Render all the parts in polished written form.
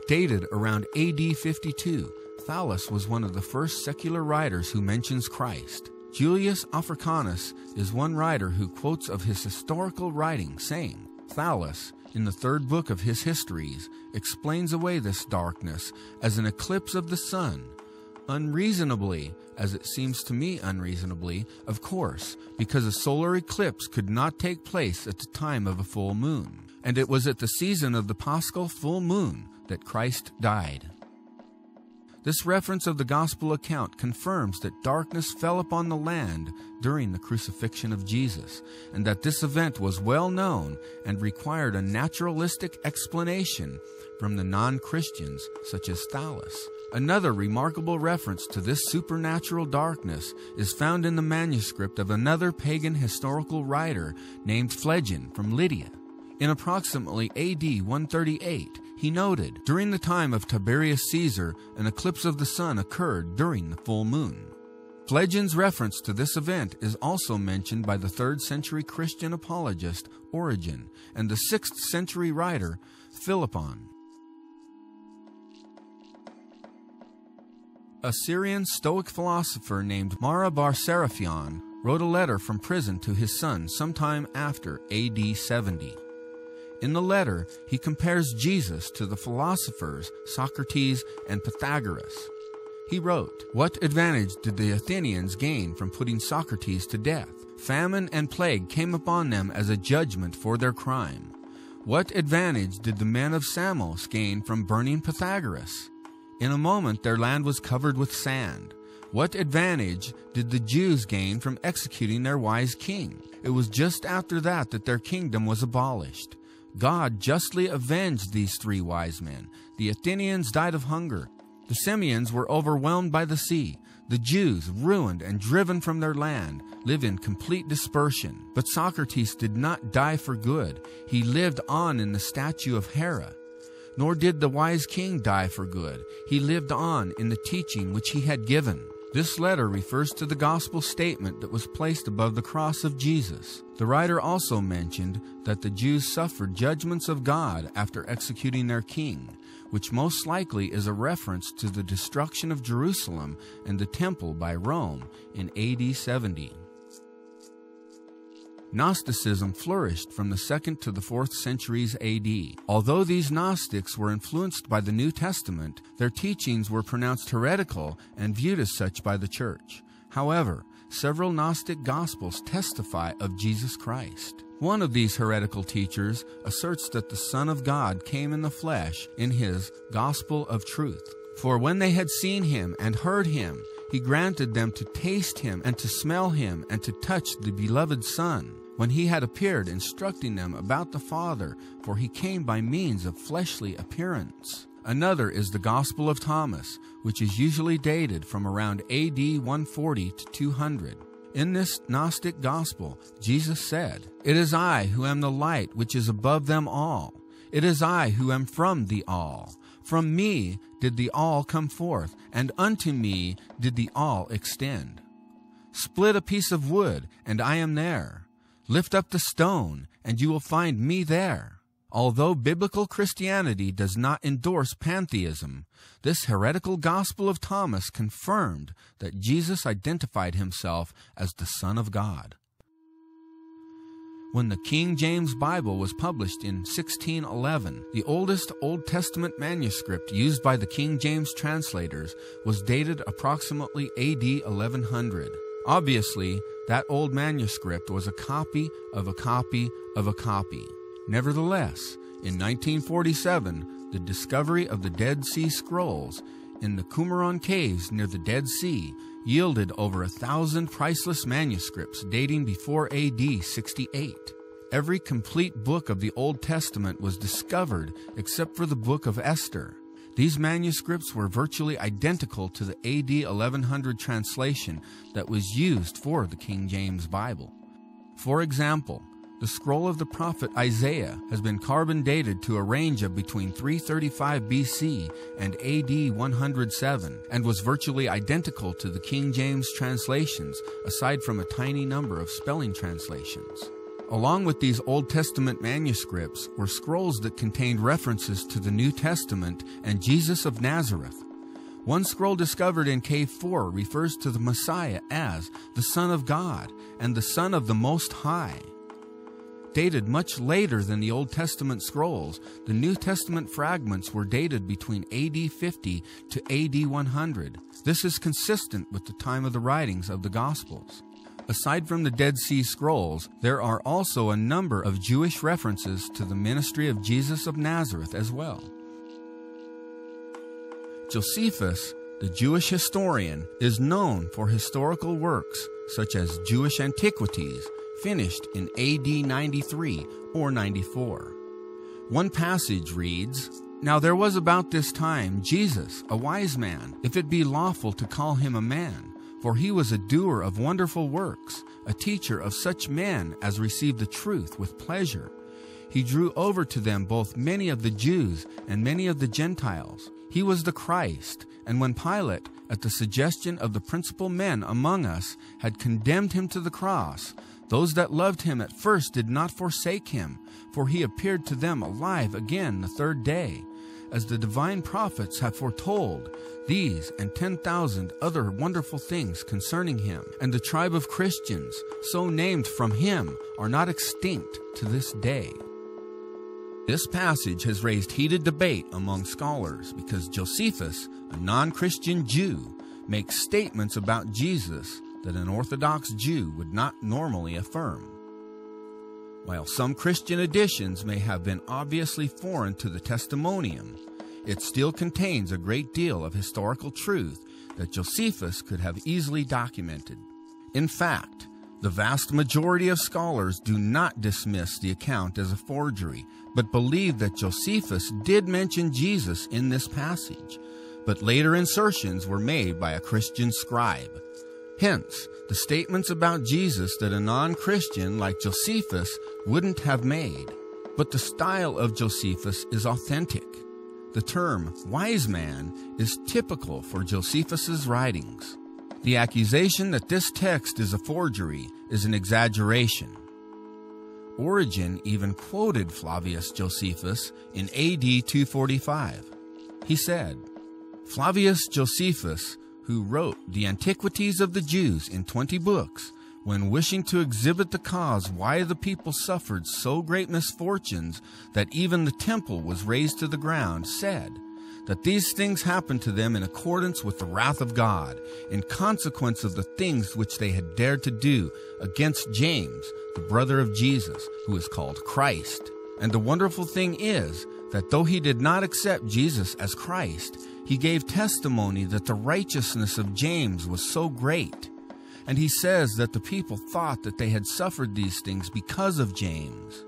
Dated around AD 52, Thales was one of the first secular writers who mentions Christ. Julius Africanus is one writer who quotes of his historical writing, saying, Thales, in the third book of his histories, explains away this darkness as an eclipse of the sun. Unreasonably, as it seems to me unreasonably, of course, because a solar eclipse could not take place at the time of a full moon. And it was at the season of the Paschal full moon that Christ died. This reference of the Gospel account confirms that darkness fell upon the land during the crucifixion of Jesus, and that this event was well known and required a naturalistic explanation from the non-Christians such as Thales. Another remarkable reference to this supernatural darkness is found in the manuscript of another pagan historical writer named Phlegon from Lydia. In approximately AD 138, he noted, during the time of Tiberius Caesar, an eclipse of the sun occurred during the full moon. Phlegon's reference to this event is also mentioned by the 3rd century Christian apologist Origen and the 6th century writer Philippon. A Syrian Stoic philosopher named Mara bar Seraphion wrote a letter from prison to his son sometime after AD 70. In the letter, he compares Jesus to the philosophers Socrates and Pythagoras. He wrote, "What advantage did the Athenians gain from putting Socrates to death? Famine and plague came upon them as a judgment for their crime. What advantage did the men of Samos gain from burning Pythagoras? In a moment their land was covered with sand. What advantage did the Jews gain from executing their wise king? It was just after that that their kingdom was abolished. God justly avenged these 3 wise men. The Athenians died of hunger. The Samians were overwhelmed by the sea. The Jews, ruined and driven from their land, live in complete dispersion. But Socrates did not die for good. He lived on in the statue of Hera. Nor did the wise king die for good. He lived on in the teaching which he had given." This letter refers to the gospel statement that was placed above the cross of Jesus. The writer also mentioned that the Jews suffered judgments of God after executing their king, which most likely is a reference to the destruction of Jerusalem and the temple by Rome in AD 70. Gnosticism flourished from the 2nd to the 4th centuries AD. Although these Gnostics were influenced by the New Testament, their teachings were pronounced heretical and viewed as such by the Church. However, several Gnostic Gospels testify of Jesus Christ. One of these heretical teachers asserts that the Son of God came in the flesh in his Gospel of Truth. For when they had seen him and heard him, he granted them to taste him and to smell him and to touch the beloved Son, when he had appeared instructing them about the Father, for he came by means of fleshly appearance. Another is the Gospel of Thomas, which is usually dated from around AD 140 to 200. In this Gnostic Gospel, Jesus said, "It is I who am the light which is above them all. It is I who am from the all. From me did the all come forth, and unto me did the all extend. Split a piece of wood, and I am there. Lift up the stone, and you will find me there." Although biblical Christianity does not endorse pantheism, this heretical Gospel of Thomas confirmed that Jesus identified himself as the Son of God. When the King James Bible was published in 1611, the oldest Old Testament manuscript used by the King James translators was dated approximately AD 1100. Obviously, that old manuscript was a copy of a copy of a copy. Nevertheless, in 1947, the discovery of the Dead Sea Scrolls in the Qumran caves near the Dead Sea yielded over 1,000 priceless manuscripts dating before AD 68. Every complete book of the Old Testament was discovered except for the book of Esther. These manuscripts were virtually identical to the AD 1100 translation that was used for the King James Bible. For example, the scroll of the prophet Isaiah has been carbon dated to a range of between 335 BC and AD 107 and was virtually identical to the King James translations, aside from a tiny number of spelling translations. Along with these Old Testament manuscripts were scrolls that contained references to the New Testament and Jesus of Nazareth. One scroll discovered in Cave 4 refers to the Messiah as the Son of God and the Son of the Most High. Dated much later than the Old Testament scrolls, the New Testament fragments were dated between AD 50 to AD 100. This is consistent with the time of the writings of the Gospels. Aside from the Dead Sea Scrolls, there are also a number of Jewish references to the ministry of Jesus of Nazareth as well. Josephus, the Jewish historian, is known for historical works such as Jewish Antiquities, finished in AD 93 or 94. One passage reads, "Now there was about this time Jesus, a wise man, if it be lawful to call him a man, for he was a doer of wonderful works, a teacher of such men as received the truth with pleasure. He drew over to them both many of the Jews and many of the Gentiles. He was the Christ, and when Pilate, at the suggestion of the principal men among us, had condemned him to the cross, those that loved him at first did not forsake him, for he appeared to them alive again the third day, as the divine prophets have foretold, these and 10,000 other wonderful things concerning him. And the tribe of Christians, so named from him, are not extinct to this day." This passage has raised heated debate among scholars because Josephus, a non-Christian Jew, makes statements about Jesus that an Orthodox Jew would not normally affirm. While some Christian additions may have been obviously foreign to the Testimonium, it still contains a great deal of historical truth that Josephus could have easily documented. In fact, the vast majority of scholars do not dismiss the account as a forgery, but believe that Josephus did mention Jesus in this passage, but later insertions were made by a Christian scribe. Hence, the statements about Jesus that a non-Christian like Josephus wouldn't have made. But the style of Josephus is authentic. The term wise man is typical for Josephus's writings. The accusation that this text is a forgery is an exaggeration. Origen even quoted Flavius Josephus in AD 245. He said, "Flavius Josephus, who wrote the Antiquities of the Jews in 20 books, when wishing to exhibit the cause why the people suffered so great misfortunes that even the temple was razed to the ground, said that these things happened to them in accordance with the wrath of God, in consequence of the things which they had dared to do against James, the brother of Jesus, who is called Christ. And the wonderful thing is that though he did not accept Jesus as Christ, he gave testimony that the righteousness of James was so great. And he says that the people thought that they had suffered these things because of James."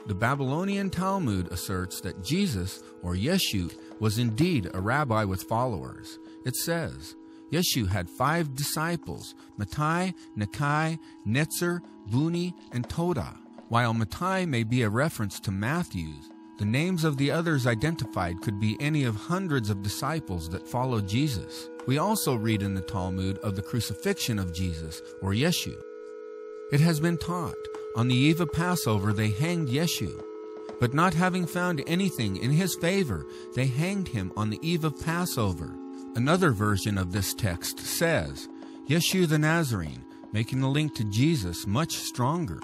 The Babylonian Talmud asserts that Jesus, or Yeshu, was indeed a rabbi with followers. It says, Yeshu had 5 disciples, Mattai, Nakai, Netzer, Buni, and Toda. While Mattai may be a reference to Matthew's, the names of the others identified could be any of hundreds of disciples that followed Jesus. We also read in the Talmud of the crucifixion of Jesus, or Yeshu. It has been taught, on the eve of Passover they hanged Yeshu, but not having found anything in his favor, they hanged him on the eve of Passover. Another version of this text says, Yeshu the Nazarene, making the link to Jesus much stronger.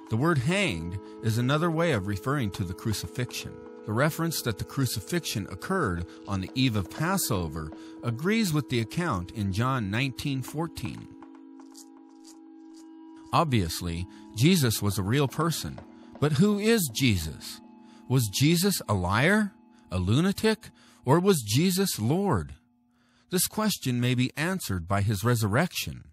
The word hanged is another way of referring to the crucifixion. The reference that the crucifixion occurred on the eve of Passover agrees with the account in John 19:14. Obviously, Jesus was a real person. But who is Jesus? Was Jesus a liar, a lunatic, or was Jesus Lord? This question may be answered by his resurrection.